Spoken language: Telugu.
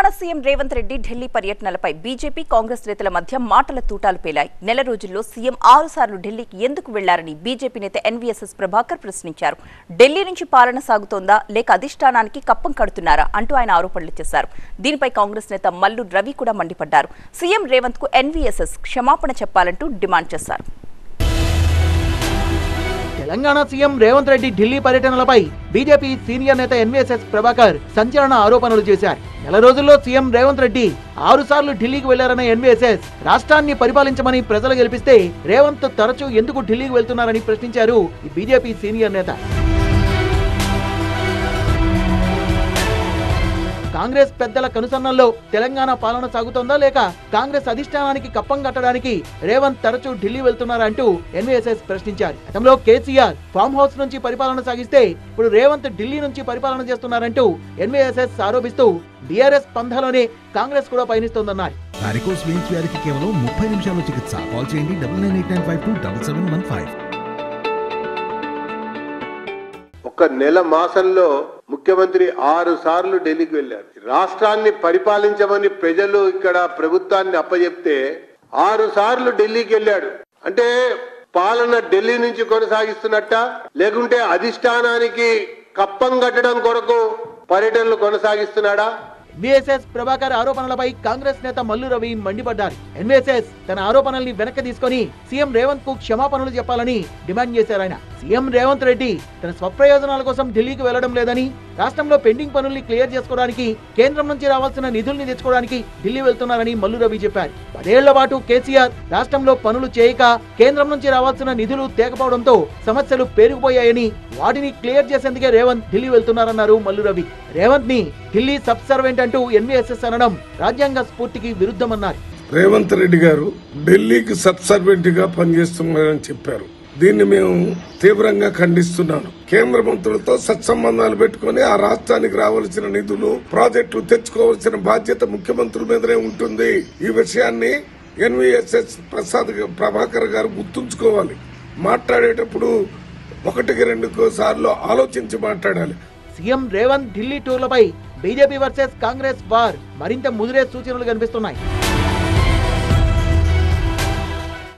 తెలంగాణ సీఎం రేవంత్ రెడ్డి ఢిల్లీ పర్యటనలపై బీజేపీ కాంగ్రెస్ నేతల మధ్య మాటల తూటాలు పేలాయి. నెల రోజుల్లో సీఎం 6 సార్లు ఢిల్లీకి ఎందుకు వెళ్లారని బీజేపీ నేత ఎన్వీఎస్ఎస్ ప్రభాకర్ ప్రశ్నించారు. ఢిల్లీ నుంచి పాలన సాగుతోందా లేక అధిష్టానానికి కప్పం కడుతున్నారా అంటూ ఆయన ఆరోపణలు చేశారు. దీనిపై కాంగ్రెస్ నేత మల్లు రవి కూడా మండిపడ్డారు. సీఎం రేవంత్ కు ఎన్వీఎస్ఎస్ క్షమాపణ చెప్పాలంటూ డిమాండ్ చేశారు. తెలంగాణ సీఎం రేవంత్ రెడ్డి ఢిల్లీ పర్యటనలపై బీజేపీ సీనియర్ నేత ఎన్వీఎస్ఎస్ ప్రభాకర్ సంచలన ఆరోపణలు చేశారు. నెల రోజుల్లో సీఎం రేవంత్ రెడ్డి 6 సార్లు ఢిల్లీకి వెళ్లారన్న ఎన్వీఎస్ఎస్ రాష్ట్రాన్ని పరిపాలించమని ప్రజలు గెలిపిస్తే రేవంత్ తరచూ ఎందుకు ఢిల్లీకి వెళ్తున్నారని ప్రశ్నించారు ఈ బీజేపీ సీనియర్ నేత. కాంగ్రెస్ పెద్దల కనుసన్నల్లో తెలంగాణ పాలన సాగుతోందా లేక కాంగ్రెస్ అధిష్టానానికి కప్పం కట్టడానికి రేవంత్ తరచూ ఢిల్లీ వెళ్తున్నారా అంటూ ఎన్వీఎస్ఎస్ ప్రశ్నించారు. గతంలో కేసీఆర్ ఫామ్ హౌస్ నుంచి పరిపాలన సాగిస్తే ఇప్పుడు రేవంత్ ఢిల్లీ నుంచి పరిపాలన చేస్తున్నారంటూ ఎన్వీఎస్ఎస్ ఆరోపిస్తూ బీఆర్ఎస్ పంథాలోనే కాంగ్రెస్ కూడా పయనిస్తోందన్నారు. వారికోస్ వెయిన్స్ వ్యాధికి కేవలం 30 నిమిషాల్లో చికిత్స. కాల్ చేయండి 9989527715. ఒక నెల మాసంలో ముఖ్యమంత్రి 6 సార్లు ఢిల్లీకి వెళ్లారు. రాష్ట్రాన్ని పరిపాలించమని ప్రజలు ఇక్కడ ప్రభుత్వాన్ని అప్పచెప్తే 6 సార్లు ఢిల్లీకి వెళ్ళాడు. అంటే పాలన ఢిల్లీ నుంచి కొనసాగిస్తున్నట్ట లేకుంటే అధిష్టానానికి కప్పం కట్టడం కొరకు పర్యటనలు కొనసాగిస్తున్నాడా? ఎన్వీఎస్ఎస్ ప్రభాకర్ ఆరోపణలపై కాంగ్రెస్ నేత మల్లు రవి మండిపడ్డారు. ఎన్వీఎస్ఎస్ తన ఆరోపణల్ని వెనక్కి తీసుకుని సీఎం రేవంత్ కు క్షమాపణలు చెప్పాలని డిమాండ్ చేశారు. ఆయన సీఎం రేవంత్ రెడ్డి తన స్వప్రయోజనాల కోసం ఢిల్లీకి వెళ్లడం లేదని, రాష్ట్రంలో పెండింగ్ పనుల్ని క్లియర్ చేసుకోవడానికి కేంద్రం నుంచి రావాల్సిన నిధుల్ని తెచ్చుకోవడానికి ఢిల్లీ వెళ్తున్నారని మల్లు రవి చెప్పారు. 10 ఏళ్ల పాటు కేసీఆర్ రాష్ట్రంలో పనులు చేయక కేంద్రం నుంచి రావాల్సిన నిధులు తేకపోవడంతో సమస్యలు పేరుకుపోయాయని, వాటిని క్లియర్ చేసేందుకే రేవంత్ ఢిల్లీ వెళ్తున్నారన్నారు మల్లు రవి. రేవంత్ ని ఢిల్లీ సబ్ సర్వెంట్ అంటూ ఎన్వీఎస్ఎస్ అనడం రాజ్యాంగ స్ఫూర్తికి విరుద్ధమన్నారు. రేవంత్ రెడ్డి గారు ఢిల్లీకి సబ్ సర్వెంట్ గా పనిచేస్తున్నారని చెప్పారు. దీన్ని మేము తీవ్రంగా ఖండిస్తున్నాను. కేంద్ర మంత్రులతో సత్సంబంధాలు పెట్టుకుని ఆ రాష్ట్రానికి రావాల్సిన నిధులు, ప్రాజెక్టులు తెచ్చుకోవాల్సిన బాధ్యత ముఖ్యమంత్రుల మీదనే ఉంటుంది. ఈ విషయాన్ని ఎన్వీఎస్ఎస్ ప్రభాకర్ గారు గుర్తుంచుకోవాలి. మాట్లాడేటప్పుడు 1-2 సార్లు ఆలోచించి మాట్లాడాలి. సీఎం రేవంత్ ఢిల్లీ టూర్లపై బీజేపీ వర్సెస్ కాంగ్రెస్ వార్ మరింత ముదిరే సూచనలు కనిపిస్తున్నాయి.